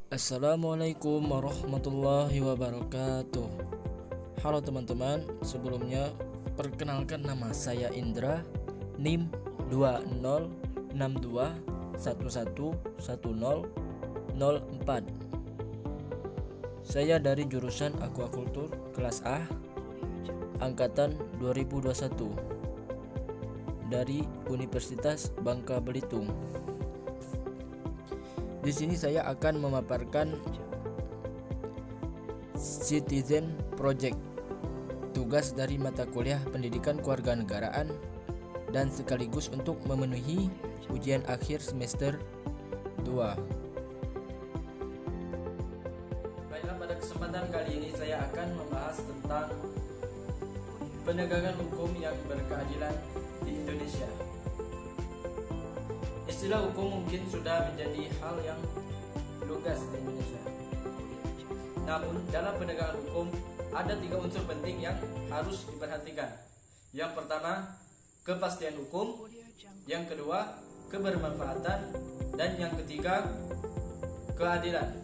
Assalamualaikum warahmatullahi wabarakatuh. Halo teman-teman, sebelumnya perkenalkan nama saya Indra, NIM 2062111004. Saya dari jurusan Aquaculture kelas A, angkatan 2021 dari Universitas Bangka Belitung. Di sini saya akan memaparkan Citizen Project, tugas dari mata kuliah Pendidikan Kewarganegaraan dan sekaligus untuk memenuhi ujian akhir semester 2. Baiklah, pada kesempatan kali ini saya akan membahas tentang penegakan hukum yang berkeadilan di Indonesia. Istilah hukum mungkin sudah menjadi hal yang lugas di Indonesia. Namun dalam penegakan hukum ada 3 unsur penting yang harus diperhatikan. Yang pertama, kepastian hukum. Yang kedua, kebermanfaatan. Dan yang ketiga, keadilan.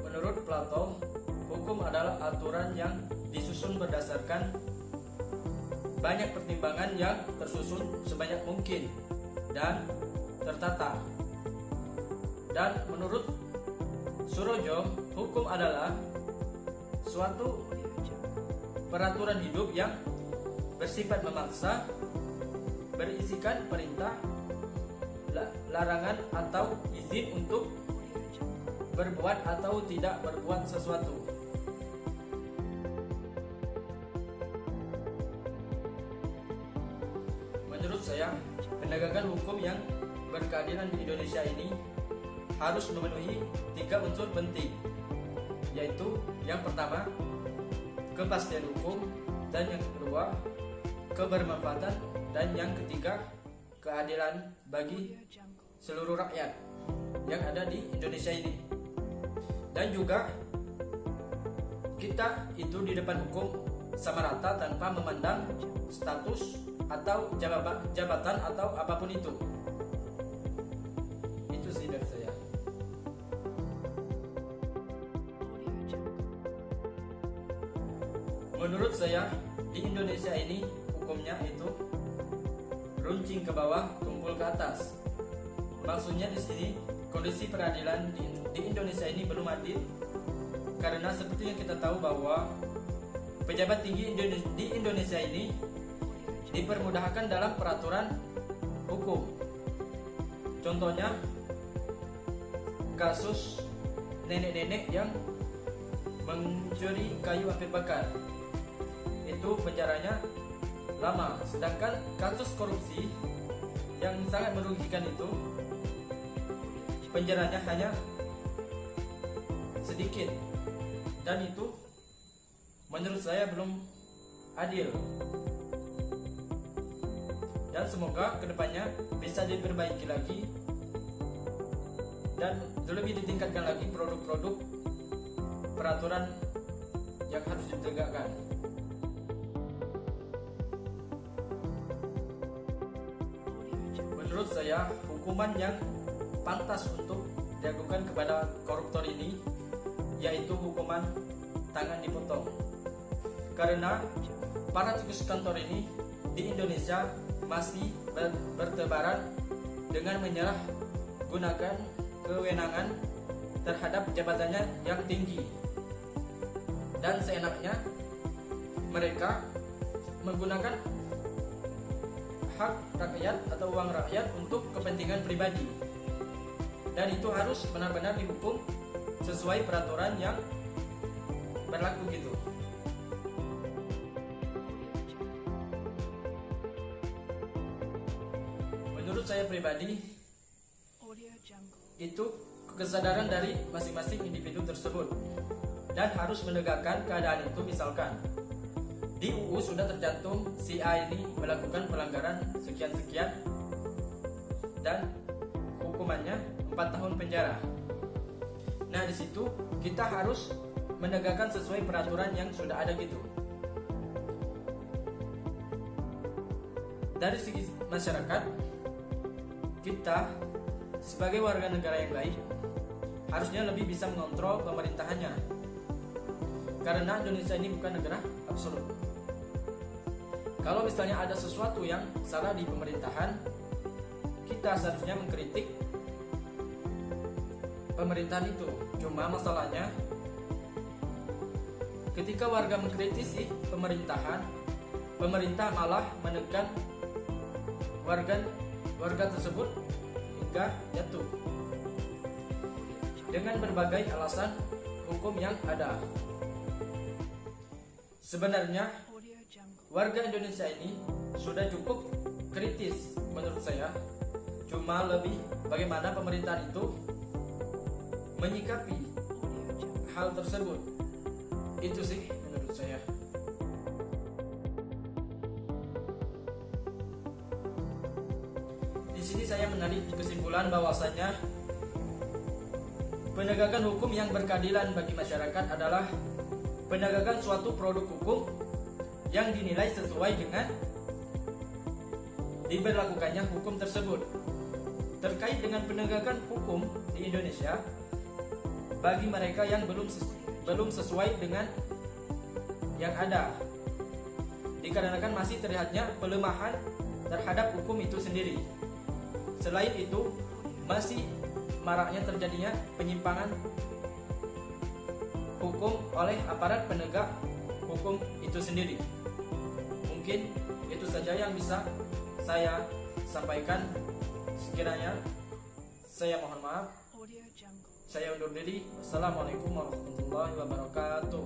Menurut Plato, hukum adalah aturan yang disusun berdasarkan banyak pertimbangan yang tersusun sebanyak mungkin dan tertata. Dan menurut Surojo, hukum adalah suatu peraturan hidup yang bersifat memaksa, berisikan perintah, larangan atau izin untuk berbuat atau tidak berbuat sesuatu. Menurut saya, penegakan hukum yang berkeadilan di Indonesia ini harus memenuhi 3 unsur penting, yaitu yang pertama, kepastian hukum, dan yang kedua, kebermanfaatan, dan yang ketiga, keadilan bagi seluruh rakyat yang ada di Indonesia ini. Dan juga kita itu di depan hukum sama rata tanpa memandang status atau jabatan atau apapun itu. Itu sih dari saya. Menurut saya di Indonesia ini hukumnya itu runcing ke bawah, tumpul ke atas. Maksudnya di sini kondisi peradilan di Indonesia ini belum adil, karena seperti yang kita tahu bahwa pejabat tinggi di Indonesia ini dipermudahkan dalam peraturan hukum. Contohnya kasus nenek-nenek yang mencuri kayu api bakar, itu penjaranya lama. Sedangkan kasus korupsi yang sangat merugikan itu penjaranya hanya sedikit, dan itu menurut saya belum adil. Dan semoga kedepannya bisa diperbaiki lagi dan lebih ditingkatkan lagi produk-produk peraturan yang harus ditegakkan. Menurut saya, hukuman yang pantas untuk dilakukan kepada koruptor ini yaitu hukuman tangan dipotong. Karena para tikus kantor ini di Indonesia masih bertebaran dengan gunakan kewenangan terhadap jabatannya yang tinggi, dan seenaknya mereka menggunakan hak rakyat atau uang rakyat untuk kepentingan pribadi, dan itu harus benar-benar dihukum sesuai peraturan yang berlaku gitu. Menurut saya pribadi, itu kesadaran dari masing-masing individu tersebut, dan harus menegakkan keadaan itu. Misalkan di UU sudah tercantum si A ini melakukan pelanggaran sekian-sekian dan hukumannya 4 tahun penjara. Nah, di situ kita harus menegakkan sesuai peraturan yang sudah ada gitu. dari segi masyarakat, kita sebagai warga negara yang baik harusnya lebih bisa mengontrol pemerintahannya, karena Indonesia ini bukan negara absolut. Kalau misalnya ada sesuatu yang salah di pemerintahan, kita seharusnya mengkritik pemerintahan itu. Cuma masalahnya, ketika warga mengkritisi pemerintahan, pemerintah malah menekan warga tersebut hingga jatuh dengan berbagai alasan hukum yang ada. Sebenarnya warga Indonesia ini sudah cukup kritis menurut saya. Cuma lebih bagaimana pemerintahan itu menyikapi hal tersebut. Itu sih menurut saya. Di sini saya menarik kesimpulan bahwasanya penegakan hukum yang berkeadilan bagi masyarakat adalah penegakan suatu produk hukum yang dinilai sesuai dengan diberlakukannya hukum tersebut. Terkait dengan penegakan hukum di Indonesia, bagi mereka yang belum sesuai dengan yang ada, dikarenakan masih terlihatnya pelemahan terhadap hukum itu sendiri. Selain itu, masih maraknya terjadinya penyimpangan hukum oleh aparat penegak hukum itu sendiri. Mungkin itu saja yang bisa saya sampaikan. Sekiranya saya mohon maaf. Saya undur diri. Wassalamualaikum warahmatullahi wabarakatuh.